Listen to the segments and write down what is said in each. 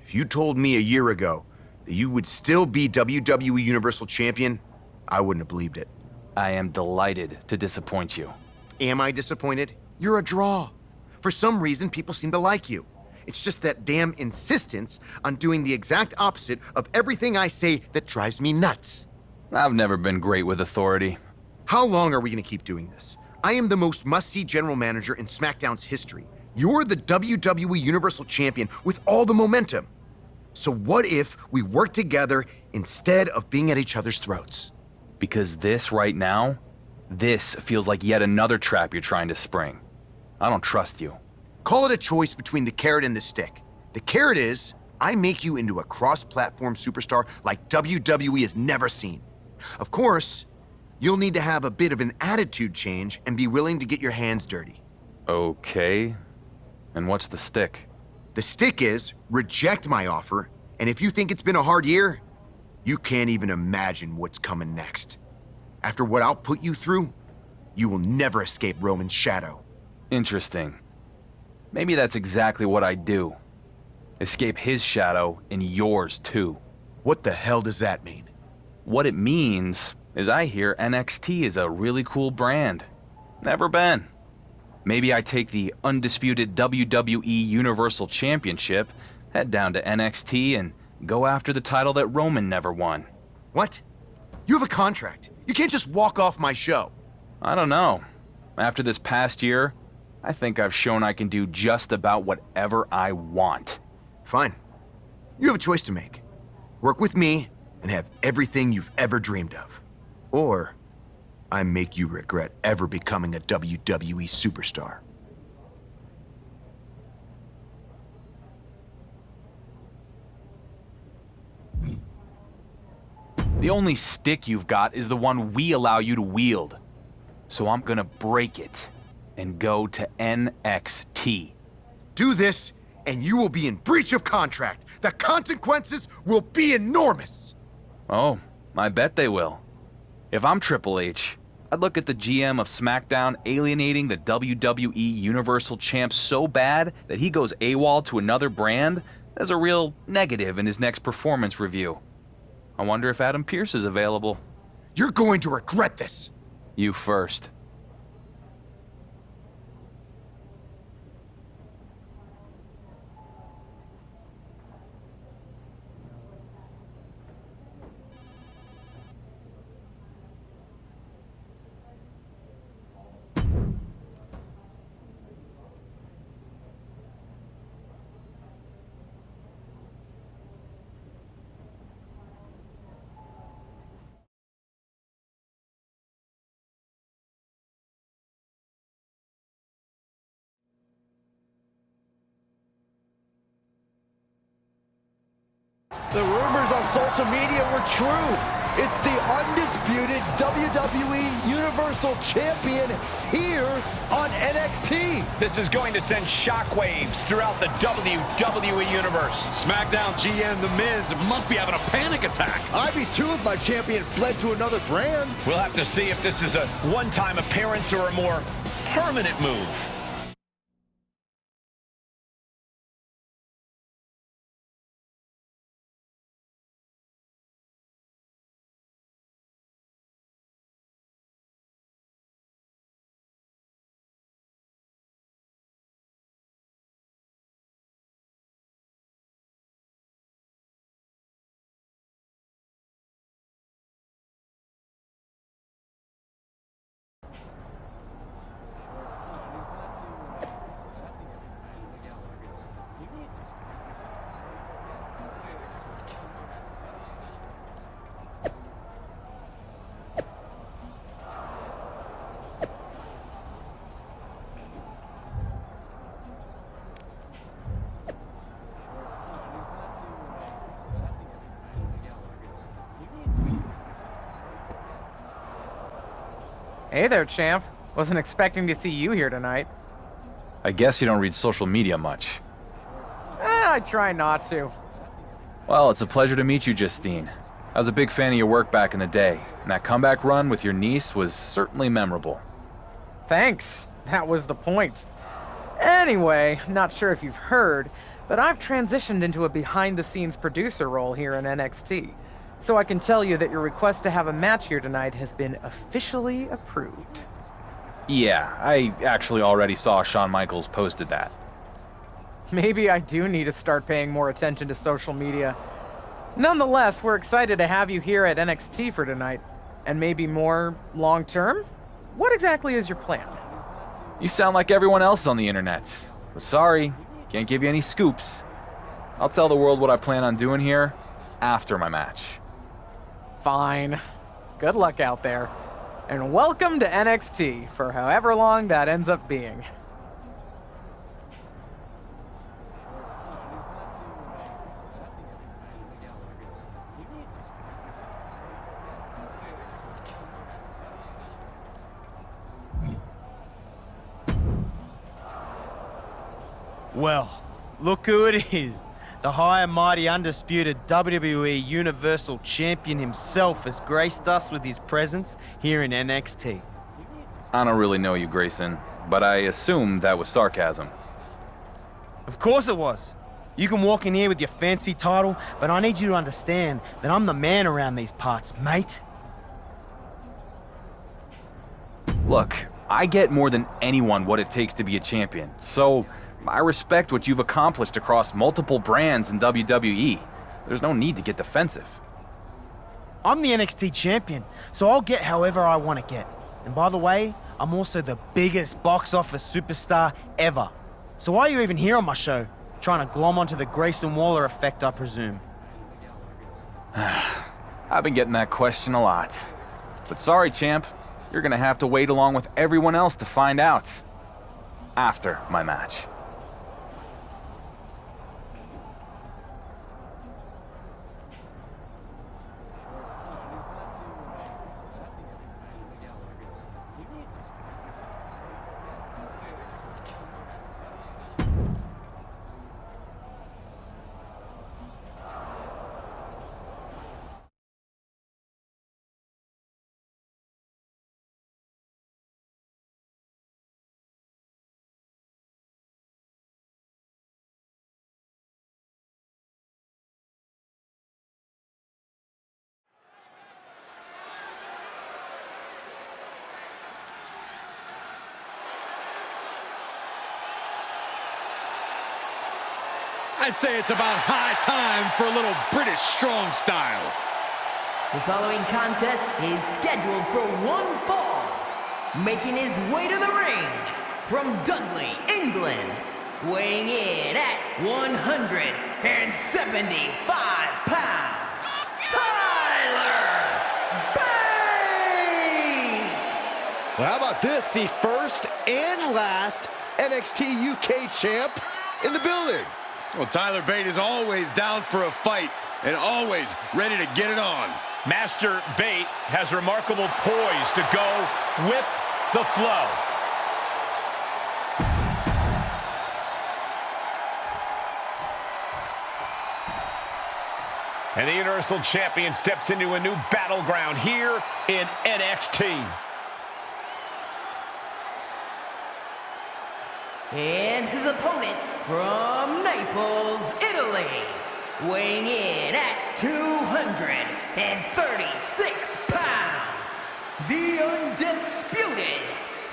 If you told me a year ago that you would still be WWE Universal Champion, I wouldn't have believed it. I am delighted to disappoint you. Am I disappointed? You're a draw. For some reason, people seem to like you. It's just that damn insistence on doing the exact opposite of everything I say that drives me nuts. I've never been great with authority. How long are we going to keep doing this? I am the most must-see general manager in SmackDown's history. You're the WWE Universal Champion with all the momentum. So what if we work together instead of being at each other's throats? Because this right now, this feels like yet another trap you're trying to spring. I don't trust you. Call it a choice between the carrot and the stick. The carrot is, I make you into a cross-platform superstar like WWE has never seen. Of course, you'll need to have a bit of an attitude change and be willing to get your hands dirty. Okay. And what's the stick? The stick is, reject my offer, and if you think it's been a hard year, you can't even imagine what's coming next. After what I'll put you through, you will never escape Roman's shadow. Interesting. Maybe that's exactly what I do. Escape his shadow and yours too. What the hell does that mean? What it means is I hear NXT is a really cool brand. Never been. Maybe I take the undisputed WWE Universal Championship, head down to NXT, and go after the title that Roman never won. What? You have a contract. You can't just walk off my show. I don't know. After this past year, I think I've shown I can do just about whatever I want. Fine. You have a choice to make. Work with me and have everything you've ever dreamed of. Or I make you regret ever becoming a WWE superstar. The only stick you've got is the one we allow you to wield. So I'm gonna break it and go to NXT. Do this, and you will be in breach of contract. The consequences will be enormous. Oh, I bet they will. If I'm Triple H, I'd look at the GM of SmackDown alienating the WWE Universal Champ so bad that he goes AWOL to another brand as a real negative in his next performance review. I wonder if Adam Pearce is available. You're going to regret this. You first. The rumors on social media were true. It's the undisputed WWE Universal Champion here on NXT. This is going to send shockwaves throughout the WWE Universe. SmackDown GM The Miz must be having a panic attack. I'd be too if my champion fled to another brand. We'll have to see if this is a one-time appearance or a more permanent move. Hey there, champ. Wasn't expecting to see you here tonight. I guess you don't read social media much. I try not to. Well, it's a pleasure to meet you, Justine. I was a big fan of your work back in the day, and that comeback run with your niece was certainly memorable. Thanks. That was the point. Anyway, not sure if you've heard, but I've transitioned into a behind-the-scenes producer role here in NXT. So I can tell you that your request to have a match here tonight has been officially approved. Yeah, I actually already saw Shawn Michaels posted that. Maybe I do need to start paying more attention to social media. Nonetheless, we're excited to have you here at NXT for tonight. And maybe more long-term? What exactly is your plan? You sound like everyone else on the internet. But sorry, can't give you any scoops. I'll tell the world what I plan on doing here after my match. Fine. Good luck out there. And welcome to NXT, for however long that ends up being. Well, look who it is. The high and mighty undisputed WWE Universal Champion himself has graced us with his presence here in NXT. I don't really know you, Grayson, but I assume that was sarcasm. Of course it was. You can walk in here with your fancy title, but I need you to understand that I'm the man around these parts, mate. Look, I get more than anyone what it takes to be a champion, so I respect what you've accomplished across multiple brands in WWE. There's no need to get defensive. I'm the NXT champion, so I'll get however I want to get. And by the way, I'm also the biggest box office superstar ever. So why are you even here on my show? Trying to glom onto the Grayson Waller effect, I presume. I've been getting that question a lot. But sorry, champ. You're gonna have to wait along with everyone else to find out. After my match. I'd say it's about high time for a little British strong style. The following contest is scheduled for one fall. Making his way to the ring from Dudley, England, weighing in at 175 pounds, Tyler Bate! Well, how about this? The first and last NXT UK champ in the building. Well, Tyler Bate is always down for a fight and always ready to get it on. Master Bate has remarkable poise to go with the flow. And the Universal Champion steps into a new battleground here in NXT. And his opponent from Naples, Italy, weighing in at 236 pounds, the undisputed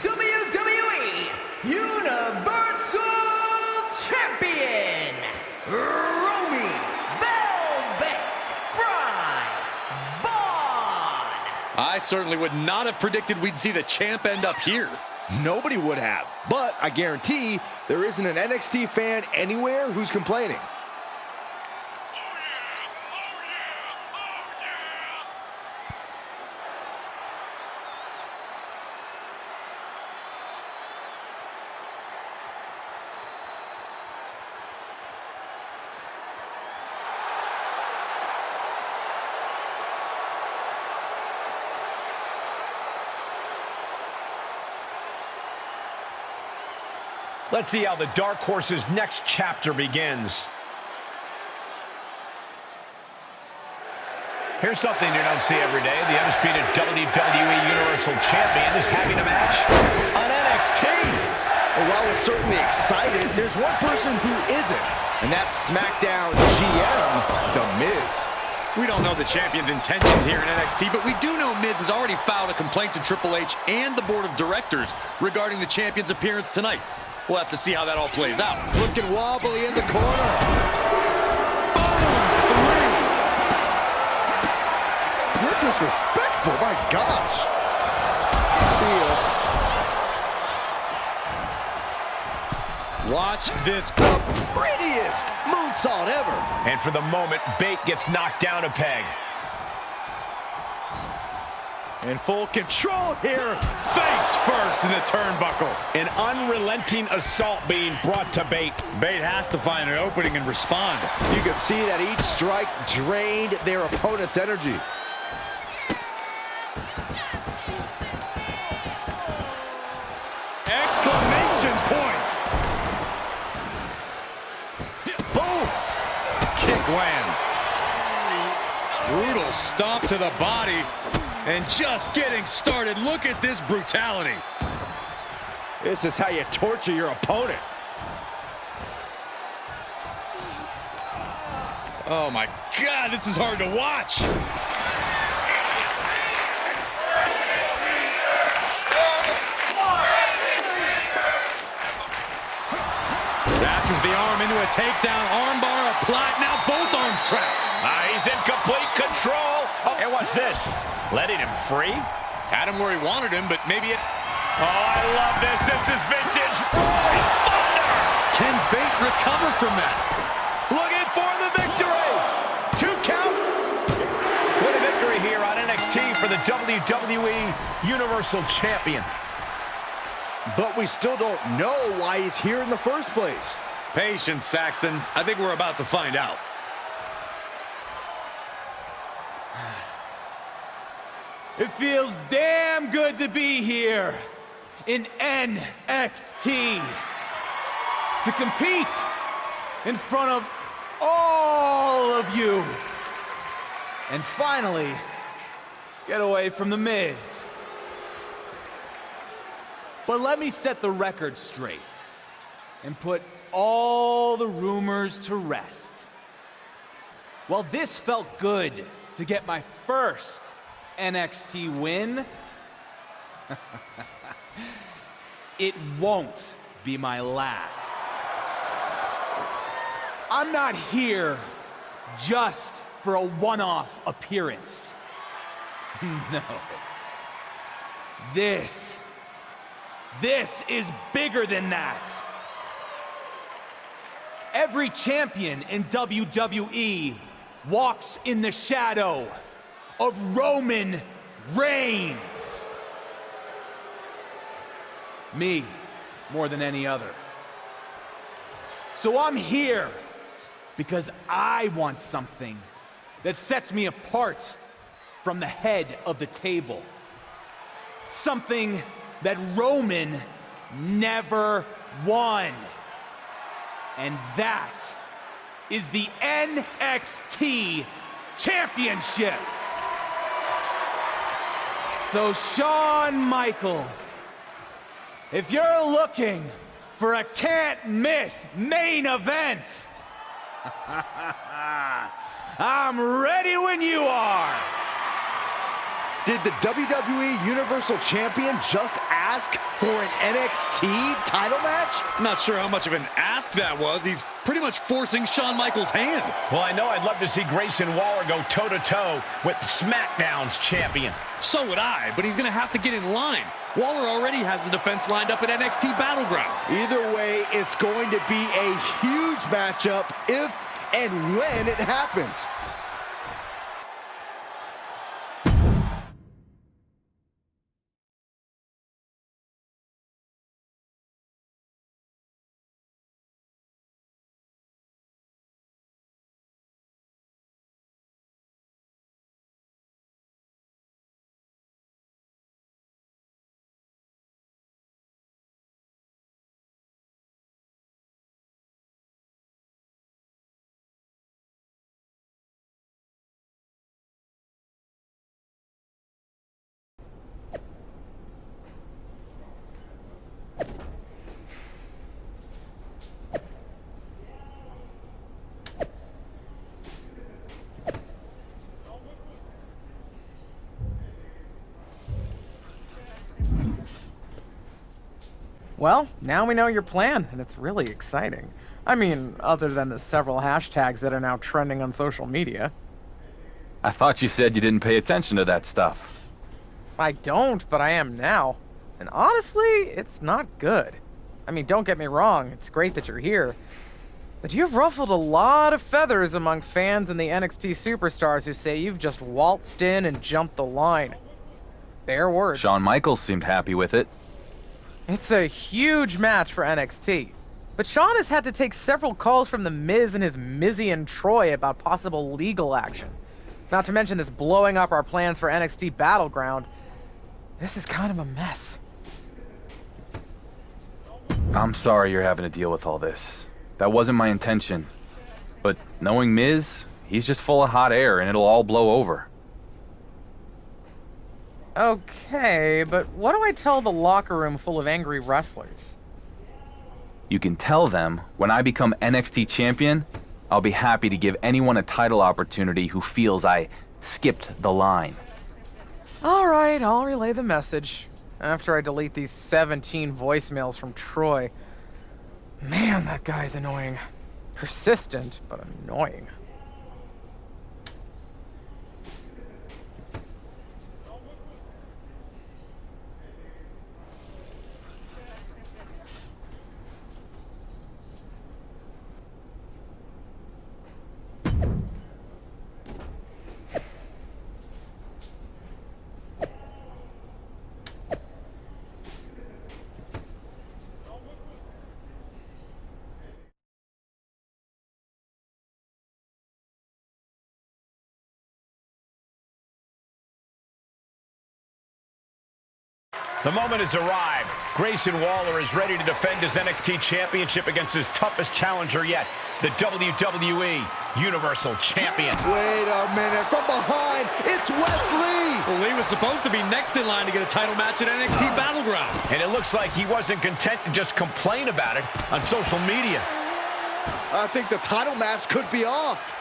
WWE Universal Champion, Romy Velvet Fry Vaughn. I certainly would not have predicted we'd see the champ end up here. Nobody would have, but I guarantee there isn't an NXT fan anywhere who's complaining. Let's see how the Dark Horse's next chapter begins. Here's something you don't see every day. The undisputed WWE Universal Champion is having a match on NXT. Well, while we're certainly excited, there's one person who isn't. And that's SmackDown GM, The Miz. We don't know the champion's intentions here in NXT, but we do know Miz has already filed a complaint to Triple H and the board of directors regarding the champion's appearance tonight. We'll have to see how that all plays out. Looking wobbly in the corner. You're disrespectful, my gosh. See ya. Watch this. The prettiest moonsault ever. And for the moment, Bate gets knocked down a peg. In full control here. Face first in the turnbuckle. An unrelenting assault being brought to Bate. Bate has to find an opening and respond. You can see that each strike drained their opponent's energy. Exclamation point. Boom! Kick lands. Brutal stomp to the body. And just getting started. Look at this brutality. This is how you torture your opponent. Oh my God, this is hard to watch. Captures the arm into a takedown, armbar applied, now both arms trapped. He's in complete control. Oh, and watch this. Letting him free. Had him where he wanted him, but maybe it... Oh, I love this. This is vintage Rolling Thunder. Can Bate recover from that? Looking for the victory. 2 count. What a victory here on NXT for the WWE Universal Champion. But we still don't know why he's here in the first place. Patience, Saxton. I think we're about to find out. It feels damn good to be here in NXT. To compete in front of all of you. And finally, get away from The Miz. But let me set the record straight and put all the rumors to rest. While this felt good to get my first NXT win, it won't be my last. I'm not here just for a one-off appearance. No. This is bigger than that. Every champion in WWE walks in the shadow of Roman Reigns. Me, more than any other. So I'm here because I want something that sets me apart from the head of the table. Something that Roman never won. And that is the NXT Championship. So Shawn Michaels, if you're looking for a can't-miss main event, I'm ready when you are. Did the WWE Universal Champion just ask for an NXT title match? Not sure how much of an ask that was. He's pretty much forcing Shawn Michaels' hand. Well, I know I'd love to see Grayson Waller go toe-to-toe with SmackDown's champion. So would I, but he's going to have to get in line. Waller already has the defense lined up at NXT Battleground. Either way, it's going to be a huge matchup if and when it happens. Well, now we know your plan, and it's really exciting. I mean, other than the several hashtags that are now trending on social media. I thought you said you didn't pay attention to that stuff. I don't, but I am now. And honestly, it's not good. I mean, don't get me wrong, it's great that you're here. But you've ruffled a lot of feathers among fans and the NXT superstars who say you've just waltzed in and jumped the line. Their words. Shawn Michaels seemed happy with it. It's a huge match for NXT. But Shawn has had to take several calls from The Miz and his Mizzy and Troy about possible legal action. Not to mention this blowing up our plans for NXT Battleground. This is kind of a mess. I'm sorry you're having to deal with all this. That wasn't my intention. But knowing Miz, he's just full of hot air and it'll all blow over. Okay, but what do I tell the locker room full of angry wrestlers? You can tell them, when I become NXT champion, I'll be happy to give anyone a title opportunity who feels I skipped the line. All right, I'll relay the message after I delete these 17 voicemails from Troy. Man, that guy's annoying. Persistent, but annoying. The moment has arrived. Grayson Waller is ready to defend his NXT Championship against his toughest challenger yet, the WWE Universal Champion. Wait a minute, from behind, it's Wesley! Well, Lee was supposed to be next in line to get a title match at NXT Battleground. And it looks like he wasn't content to just complain about it on social media. I think the title match could be off.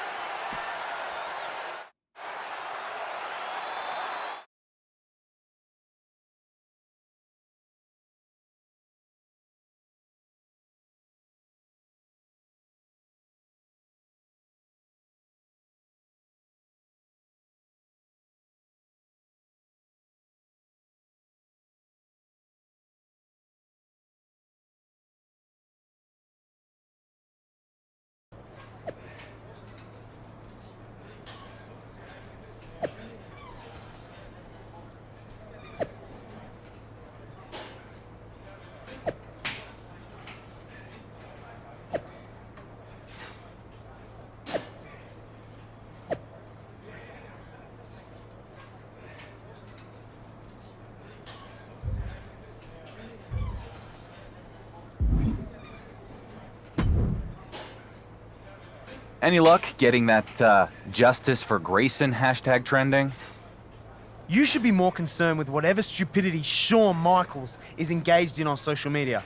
Any luck getting that Justice for Grayson hashtag trending? You should be more concerned with whatever stupidity Shawn Michaels is engaged in on social media.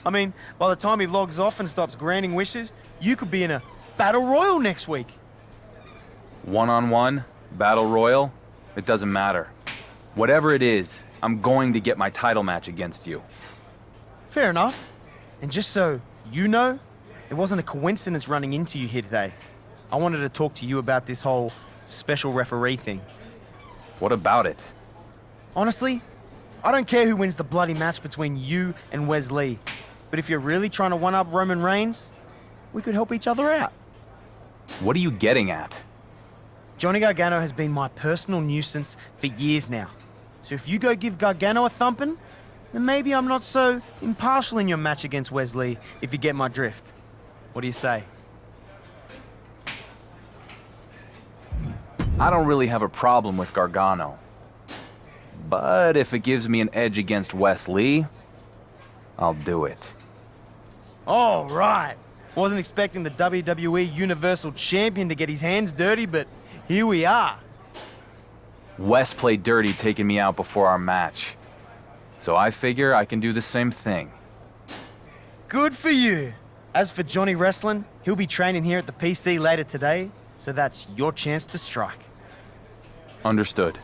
I mean, by the time he logs off and stops granting wishes, you could be in a battle royal next week. One-on-one, battle royal, it doesn't matter. Whatever it is, I'm going to get my title match against you. Fair enough. And just so you know, it wasn't a coincidence running into you here today. I wanted to talk to you about this whole special referee thing. What about it? Honestly, I don't care who wins the bloody match between you and Wesley. But if you're really trying to one-up Roman Reigns, we could help each other out. What are you getting at? Johnny Gargano has been my personal nuisance for years now. So if you go give Gargano a thumping, then maybe I'm not so impartial in your match against Wesley, if you get my drift. What do you say? I don't really have a problem with Gargano. But if it gives me an edge against Wesley, I'll do it. All right. Wasn't expecting the WWE Universal Champion to get his hands dirty, but here we are. Wes played dirty taking me out before our match. So I figure I can do the same thing. Good for you. As for Johnny Wrestling, he'll be training here at the PC later today, so that's your chance to strike. Understood.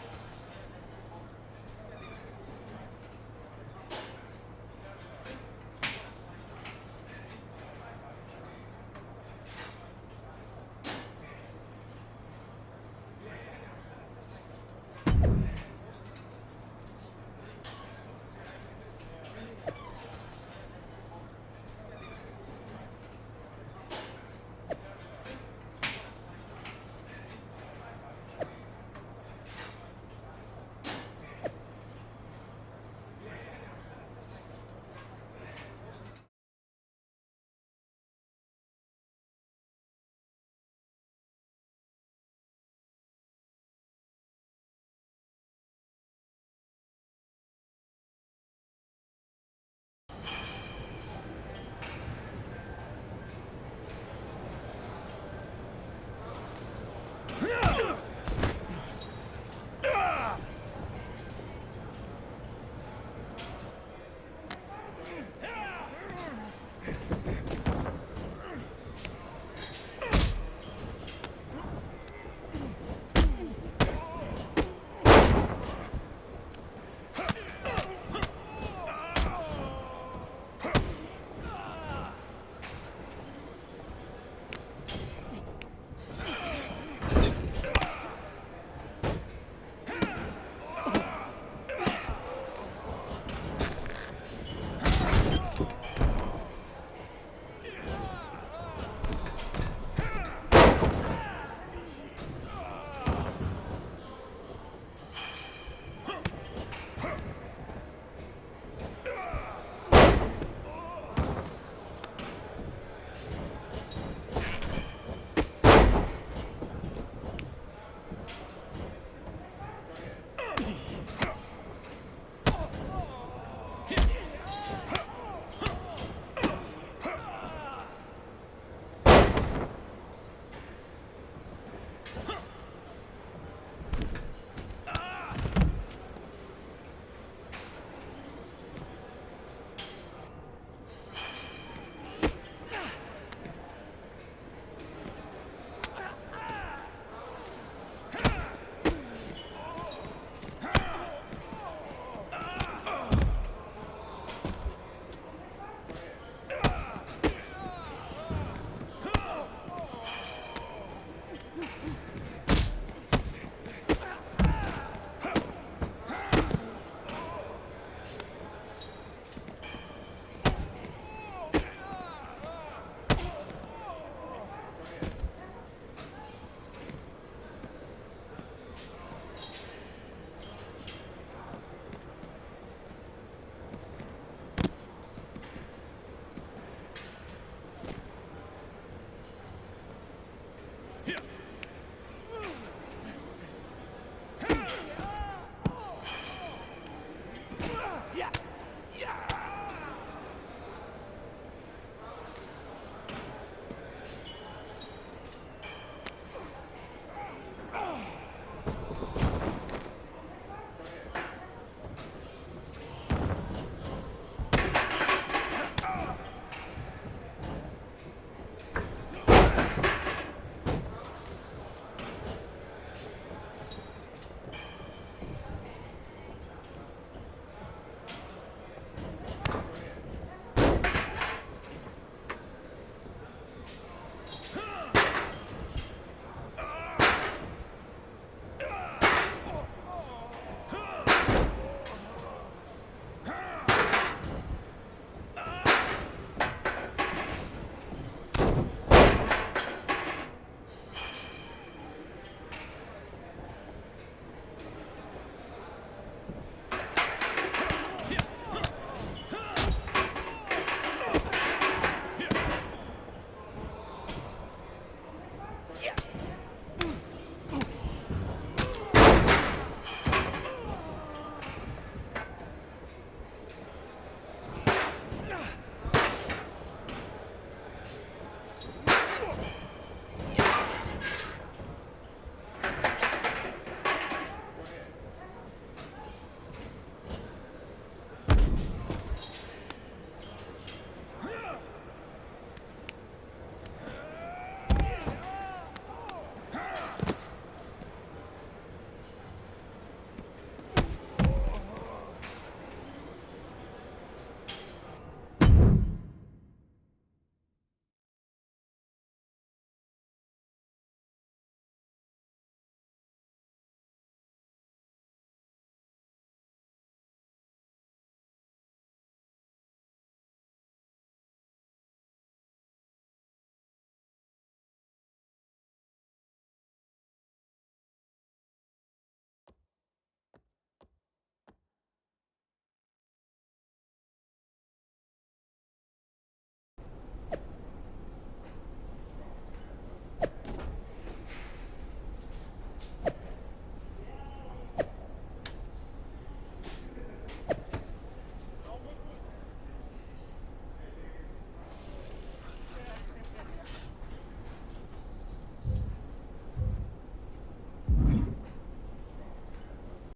Huh.